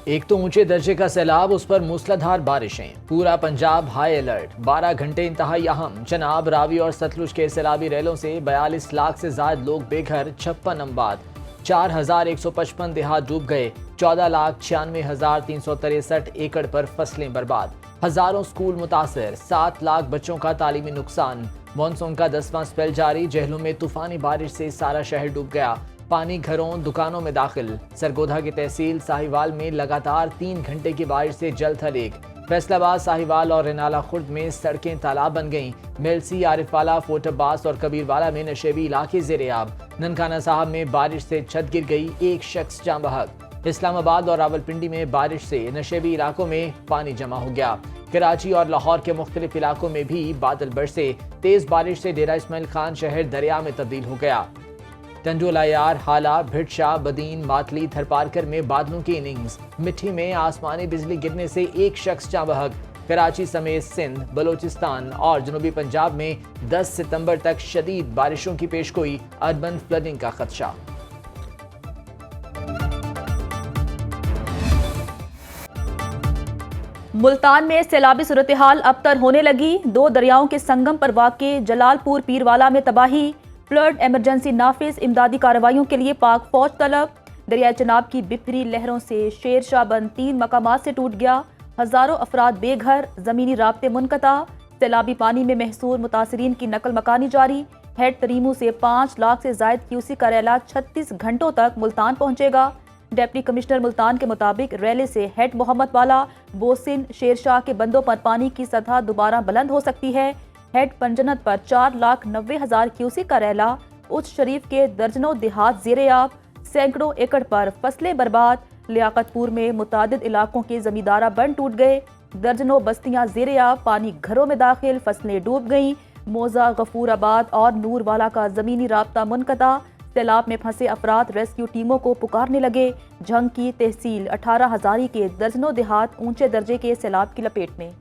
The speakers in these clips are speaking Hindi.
एक तो ऊंचे दर्जे का सैलाब, उस पर मूसलाधार बारिशें, पूरा पंजाब हाई अलर्ट। 12 घंटे इंतहाई अहम। चनाब, रावी और सतलुज के सैलाबी रेलों से 42 लाख से ज्यादा लोग बेघर। 56 अमवात, 4155 देहात डूब गए। 14,96,363 एकड़ पर फसलें बर्बाद। हजारों स्कूल मुतासर। 7 लाख बच्चों का तालीमी नुकसान। मानसून का 10वां स्पेल जारी। जहलम में तूफानी बारिश से सारा शहर डूब गया। पानी घरों दुकानों में दाखिल। सरगोधा की तहसील साहिवाल में लगातार 3 घंटे की बारिश से जल थल एक। फैसलाबाद, साहिवाल और रेनाला खुर्द में सड़कें तालाब बन गईं। मेलसी, आरिफवाला, फोर्ट अब्बास और कबीरवाला में नशेबी इलाके ज़ेर-ए-आब। ननकाना साहब में बारिश से छत गिर गई, एक शख्स जाँ बहक। इस्लामाबाद और रावलपिंडी में बारिश से नशेबी इलाकों में पानी जमा हो गया। कराची और लाहौर के मुख्तलिफ इलाकों में भी बादल बरसे। तेज बारिश से डेरा इस्माइल खान शहर दरिया में तब्दील हो गया। टंडोला यार, हाला, भिटशा, बदीन, मातली, थरपारकर में बादलों की इनिंग्स। मिट्टी में आसमानी बिजली गिरने से एक शख्स जाँ बहक। कराची समेत सिंध, बलोचिस्तान और जनूबी पंजाब में 10 सितंबर तक शदीद बारिशों की पेशगोई। अर्बन फ्लडिंग का खदशा। मुल्तान में सैलाबी सूरत हाल अबतर होने लगी। 2 दरियाओं के संगम पर वाक़े जलालपुर पीरवाला में तबाही। फ्लड एमरजेंसी नाफिज। इमदादी कार्रवाइयों के लिए पाक फौज तलब। दरिया चनाब की बिफरी लहरों से शेरशाह बंद 3 मकामात से टूट गया। हजारों अफराद बेघर। जमीनी राब्ते मुनक़ता। सैलाबी पानी में महसूर मुतासरीन की नकल मकानी जारी। हेड तरीमू से 5 लाख से जायद क्यूसी का रैला 36 घंटों तक मुल्तान पहुंचेगा। डिप्टी कमिश्नर मुल्तान के मुताबिक रैले से हेड मोहम्मद वाला, बोसिन, शेरशाह के बंदों पर पानी की सतह दोबारा बुलंद हो सकती है। हेड पंजनत पर 4,90,000 क्यूसी का रैला। उच्च शरीफ के दर्जनों देहात ज़ेर-ए-आब। सैकड़ों एकड़ पर फसलें बर्बाद। लियाकतपुर में मुतादिद इलाकों के जमींदारा बंद टूट गए। दर्जनों बस्तियां ज़ेर-ए-आब। पानी घरों में दाखिल, फसलें डूब गईं। मोजा, गफूराबाद और नूरवाला का जमीनी राब्ता मुनक़ता। सैलाब में फंसे अफराद रेस्क्यू टीमों को पुकारने लगे। झंग की तहसील 18 हजारी के दर्जनों देहात ऊंचे दर्जे के सैलाब की लपेट में।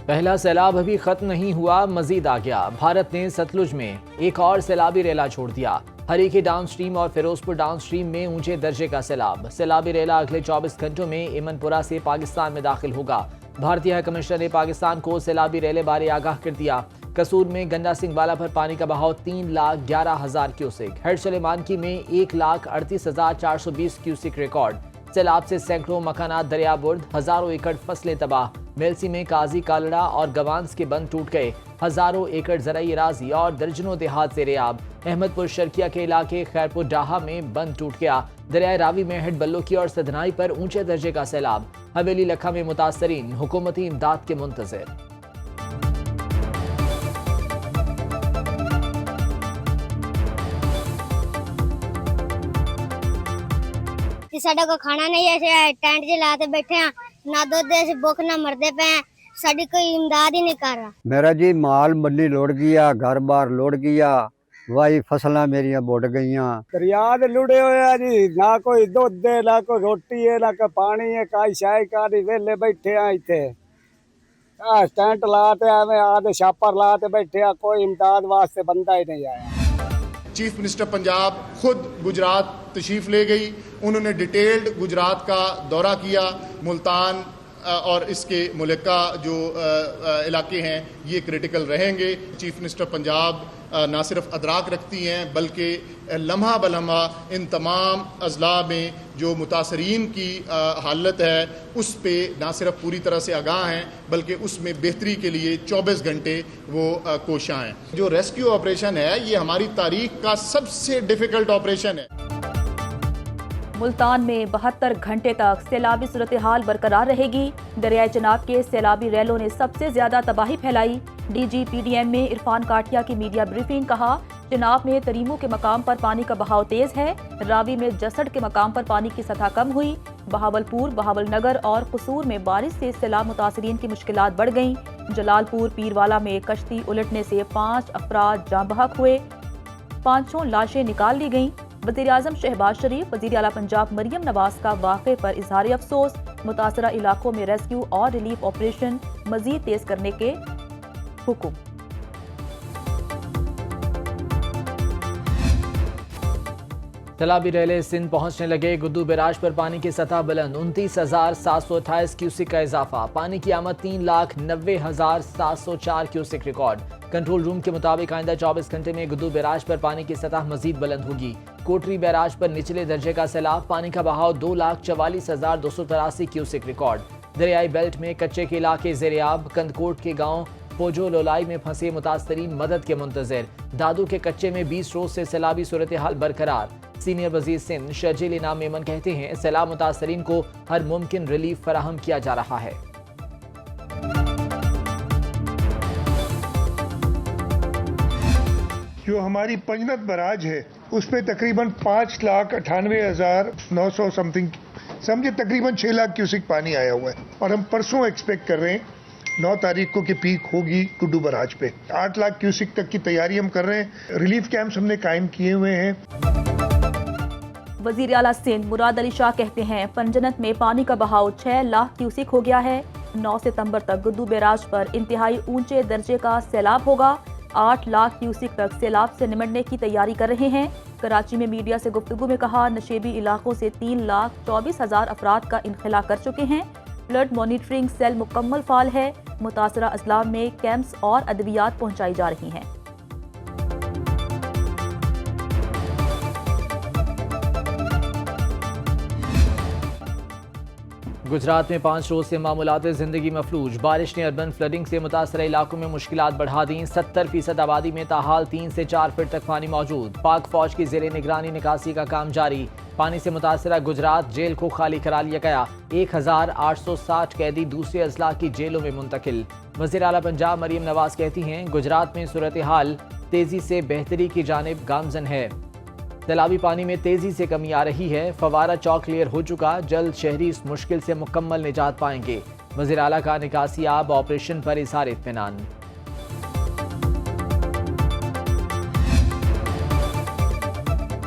पहला सैलाब अभी खत्म नहीं हुआ, मजीद आ गया। भारत ने सतलुज में एक और सैलाबी रेला छोड़ दिया। हरीके डाउन स्ट्रीम और फिरोजपुर डाउन स्ट्रीम में ऊंचे दर्जे का सैलाब। सैलाबी रेला अगले 24 घंटों में इमनपुरा से पाकिस्तान में दाखिल होगा। भारतीय हाई कमिश्नर ने पाकिस्तान को सैलाबी रेले बारे आगाह कर दिया। कसूर में गंडा सिंह वाला पर पानी का बहाव 3,11,000 क्यूसिक। हेड सुलेमानकी में 1,38,420 क्यूसिक रिकॉर्ड। सैलाब से सैकड़ों मकानात दरियाबुर्द, हजारों एकड़ फसलें तबाह। मेलसी में काजी, कालड़ा और गवांस के बंद टूट गए। हजारों एकड़ ज़राई राजी और दर्जनों देहात ज़ेर-ए-आब। अहमदपुर शर्किया के इलाके खैरपुर डाहा में बंद टूट गया। दरिया रावी में हेड बल्लोकी और सदनाई पर ऊंचे दर्जे का सैलाब। हवेली लखा में मुतासरीन हुकूमती इमदाद के मुंतज़िर। साडा को खाना नहीं है, टेंट जलाते बैठे हैं, ना दूध से भूख ना मरते पे हैं। साडी कोई इमदाद ही नहीं कर रहा। मेरा जी माल मंडी लुढ़ गया, घर बार लुढ़ गया, वाई फसलां मेरियां बुढ़ गईयां। दरिया दे लुढ़े होया जी, ना कोई दुध है, ना कोई रोटी है, ना कोई पानी है, काई शाय कादी वेले बैठे हैं इत्थे। टेंट लाते आवे, आदे छापर लाते बैठे हैं, कोई इमदाद वास्ते बंदा ही नहीं आया। चीफ मिनिस्टर पंजाब खुद गुजरात तशरीफ ले गई। उन्होंने डिटेल्ड गुजरात का दौरा किया। मुल्तान और इसके मुल्का जो इलाके हैं ये क्रिटिकल रहेंगे। चीफ मिनिस्टर पंजाब ना सिर्फ अदराक रखती हैं बल्कि लम्हा बलम्हा इन तमाम अजला में जो मुतासरीन की हालत है उस पे ना सिर्फ पूरी तरह से आगाह हैं बल्कि उसमें बेहतरी के लिए 24 घंटे वो कोशां हैं। जो रेस्क्यू ऑपरेशन है ये हमारी तारीख का सबसे डिफिकल्ट ऑपरेशन है। मुल्तान में 72 घंटे तक सैलाबी सूरत हाल बरकरार रहेगी। दरियाए चनाब के सैलाबी रैलों ने सबसे ज्यादा तबाही फैलाई। डीजी पीडीएम में इरफान काठिया की मीडिया ब्रीफिंग। कहा, चनाब में तरीमू के मकाम पर पानी का बहाव तेज है। रावी में जसड़ के मकाम पर पानी की सतह कम हुई। बहावलपुर, बहावलनगर और कसूर में बारिश से सैलाब मुतासरीन की मुश्किलात बढ़ गईं। जलालपुर पीरवाला में कश्ती उलटने से 5 अफराद जाँ बहक हुए। 5 लाशें निकाल ली गईं। वज़ीर-ए-आज़म शहबाज शरीफ, वज़ीर आला पंजाब मरियम नवाज का वाक़े पर इजहार अफसोस। मुतासरा इलाकों में रेस्क्यू और रिलीफ ऑपरेशन मजीद तेज करने के हुक्म। तालाबी रेले सिंध पहुंचने लगे। गुड्डू बैराज पर पानी की सतह बुलंद, 29,728 क्यूसिक का इजाफा। पानी की आमद 3,90,704 क्यूसिक रिकॉर्ड। कंट्रोल रूम के मुताबिक आइंदा 24 घंटे में गुड्डू बैराज पर पानी की सतह मजीद बुलंद होगी। कोटरी बैराज पर निचले दर्जे का सैलाब, पानी का बहाव 2,44,283 क्यूसिक रिकॉर्ड। दरियाई बेल्ट में कच्चे के इलाके ज़ेरियाब। कंदकोट के गांव पोजो लोलाई में फंसे मुतासरीन मदद के मुंतजर। दादू के कच्चे में 20 रोज से सैलाबी सूरत हाल बरकरार। सीनियर वजीर सिंध शर्जील इनाम मेमन कहते हैं सैलाब मुतासरीन को हर मुमकिन रिलीफ फराहम किया जा रहा है। जो हमारी पंजनत बराज है उसमें तकरीबन 5,98,900 समथिंग, समझे तकरीबन 6 लाख क्यूसिक पानी आया हुआ है। और हम परसों एक्सपेक्ट कर रहे हैं 9 तारीख को कि पीक होगी गुड्डू बराज पे। 8 लाख क्यूसिक तक की तैयारी हम कर रहे हैं। रिलीफ कैंप्स हमने कायम किए हुए हैं। वजीर आला सिंध मुराद अली शाह कहते हैं पंजनत में पानी का बहाव 6 लाख क्यूसिक हो गया है। 9 सितंबर तक गुड्डू बैराज पर इंतहाई ऊंचे दर्जे का सैलाब होगा। 8 लाख क्यूसिक तक सैलाब से निमटने की तैयारी कर रहे हैं। कराची में मीडिया से गुफ्तगू में कहा नशेबी इलाकों से 3,24,000 अफराद का इनखला कर चुके हैं। फ्लड मॉनिटरिंग सेल मुकम्मल फाल है। मुतासरा अजला में कैंप्स और अद्वियात पहुंचाई जा रही हैं। गुजरात में 5 रोज से मामूलात जिंदगी मफलूज। बारिश ने अर्बन फ्लडिंग से मुतासर इलाकों में मुश्किलात बढ़ा दी। 70% आबादी में ताहाल 3 से 4 फीट तक पानी मौजूद। पाक फौज की जेर निगरानी निकासी का काम जारी। पानी से मुतासरा गुजरात जेल को खाली करा लिया गया। 1,860 कैदी दूसरे अजला की जेलों में मुंतकिल। वज़ीर आला पंजाब मरीम नवाज कहती हैं गुजरात में सूरत हाल तेजी से बेहतरी की जानिब गामजन है। तालाबी पानी में तेजी से कमी आ रही है। फवारा चौक क्लियर हो चुका, जल्द शहरी इस मुश्किल से मुकम्मल निजात पाएंगे। वज़ीर आला का निकासी आब ऑपरेशन पर इज़हार इत्मीनान।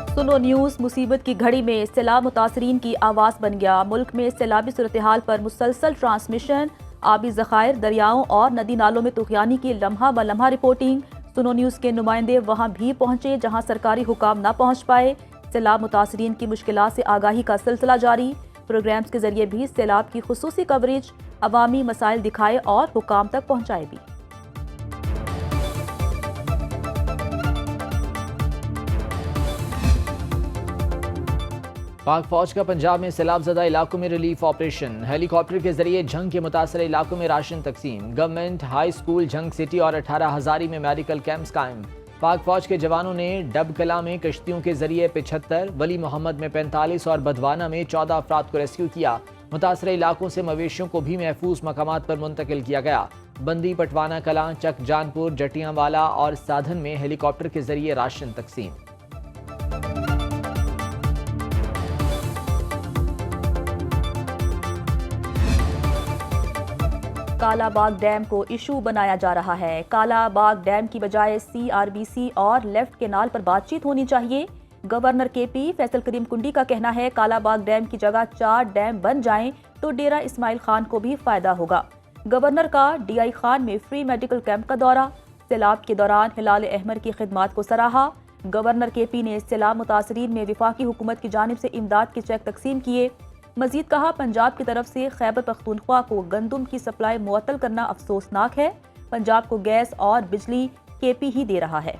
सुनो न्यूज़ मुसीबत की घड़ी में सैलाब मुतासरीन की आवाज़ बन गया। मुल्क में सैलाबी सूरत हाल पर मुसलसल ट्रांसमिशन, आबी ज़खायर, दरियाओं और नदी नालों में तुग़यानी की लम्हा ब लम्हा रिपोर्टिंग। सुनो न्यूज़ के नुमाइंदे वहां भी पहुंचे जहां सरकारी हुकाम न पहुंच पाए। सैलाब मुतासरीन की मुश्किलात से आगाही का सिलसिला जारी। प्रोग्राम्स के जरिए भी सैलाब की खुसूसी कवरेज, अवामी मसाइल दिखाए और हुकाम तक पहुंचाए भी। पाक फौज का पंजाब में सैलाबजदा इलाकों में रिलीफ ऑपरेशन। हेलीकॉप्टर के जरिए झंग के मुतासर इलाकों में राशन तकसीम। Government high school Jhang city और 18 हजारी में मेडिकल कैंप्स कायम। पाक फौज के जवानों ने डबकला में कश्तियों के जरिए 75, वली मोहम्मद में 45 और बदवाना में 14 अफराद को रेस्क्यू किया। मुतासर इलाकों से मवेशियों को भी महफूज मकामात पर मुंतकिल किया गया। बंदी, पटवाना कलां, चक जानपुर, जटियांवाला और साधन में हेलीकॉप्टर के जरिए राशन तकसीम। कालाबाग डैम को इशू बनाया जा रहा है। कालाबाग डैम की बजाय CRBC और लेफ्ट केनाल पर बातचीत होनी चाहिए। गवर्नर KP फैसल करीम कुंडी का कहना है कालाबाग डैम की जगह 4 डैम बन जाएं तो डेरा इस्माइल खान को भी फायदा होगा। गवर्नर का DI खान में फ्री मेडिकल कैंप का दौरा। सैलाब के दौरान हिलाल अहमर की खिदमात को सराहा। गवर्नर KP ने सैलाब मुतासरीन में वफाकी हुकूमत की जानिब से इमदाद के चेक तकसीम किए। मजीद कहा पंजाब की तरफ से खैबर पख्तूनख्वा को गंदुम की सप्लाई मुअत्तल करना अफसोसनाक है। पंजाब को गैस और बिजली KP ही दे रहा है।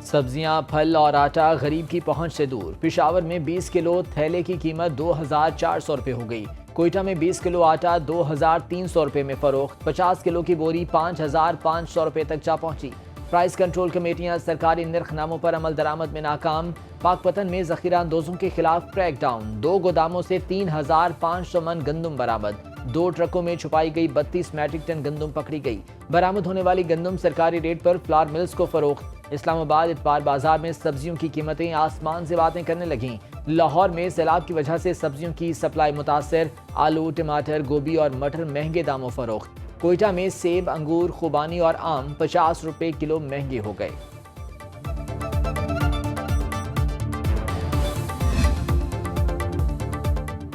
सब्जियां, फल और आटा गरीब की पहुंच से दूर। पेशावर में 20 किलो थैले की कीमत 2,400 रुपये हो गई। कोयटा में 20 किलो आटा 2,300 रुपये में फरोख्त। 50 किलो की बोरी 5,500 रुपये तक जा पहुंची। प्राइस कंट्रोल कमेटियां सरकारी निर्खनामों पर अमल दरामद में नाकाम। पाकपतन में जखीरा अंदोजों के खिलाफ क्रैकडाउन। 2 गोदामों से 3,500 मन गंदुम बरामद। 2 ट्रकों में छुपाई गई 32 मैट्रिक टन गंदुम पकड़ी गई। बरामद होने वाली गंदुम सरकारी रेट पर फ्लावर मिल्स को फरोख्त। इस्लामाबाद इतवार बाजार में सब्जियों की कीमतें आसमान से बातें करने लगीं। लाहौर में सैलाब की वजह से सब्जियों की सप्लाई मुतासर। आलू, टमाटर, गोभी और मटर महंगे दामों फरोख्त। कोयटा में सेब, अंगूर, खुबानी और आम 50 रुपए किलो महंगे हो गए।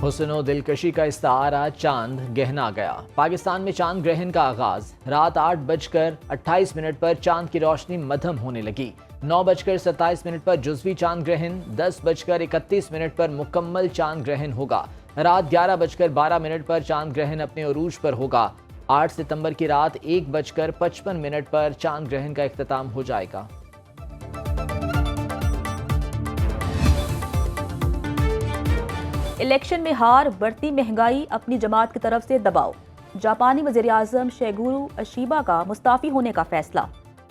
हुस्न दिलकशी का इस्तारा चांद गहना गया। पाकिस्तान में चांद ग्रहण का आगाज रात 8:28 पर चांद की रोशनी मध्यम होने लगी। 9:27 पर जुज़वी चांद ग्रहण, 10:31 पर मुकम्मल चांद ग्रहण होगा। रात 11:12 पर चांद ग्रहण अपने उरूज पर होगा। 8 सितंबर की रात 1:55 पर चांद ग्रहण का इख्तिताम हो जाएगा। इलेक्शन में हार, बढ़ती महंगाई, अपनी जमात की तरफ से दबाव। जापानी वज़ीर-ए-आज़म शेगुरु अशीबा का मुस्ताफ़ी होने का फैसला।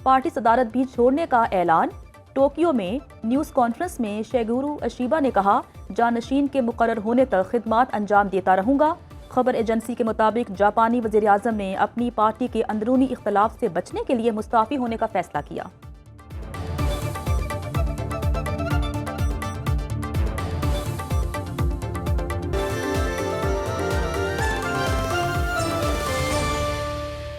पार्टी सदारत भी छोड़ने का ऐलान। टोक्यो में न्यूज़ कॉन्फ्रेंस में शेगुरु अशीबा ने कहा, जानशीन के मुकर्रर होने तक खिदमात अंजाम देता रहूंगा। खबर एजेंसी के मुताबिक जापानी वज़ीर-ए-आज़म ने अपनी पार्टी के अंदरूनी इख्तलाफ से बचने के लिए मुस्ताफ़ी होने का फैसला किया।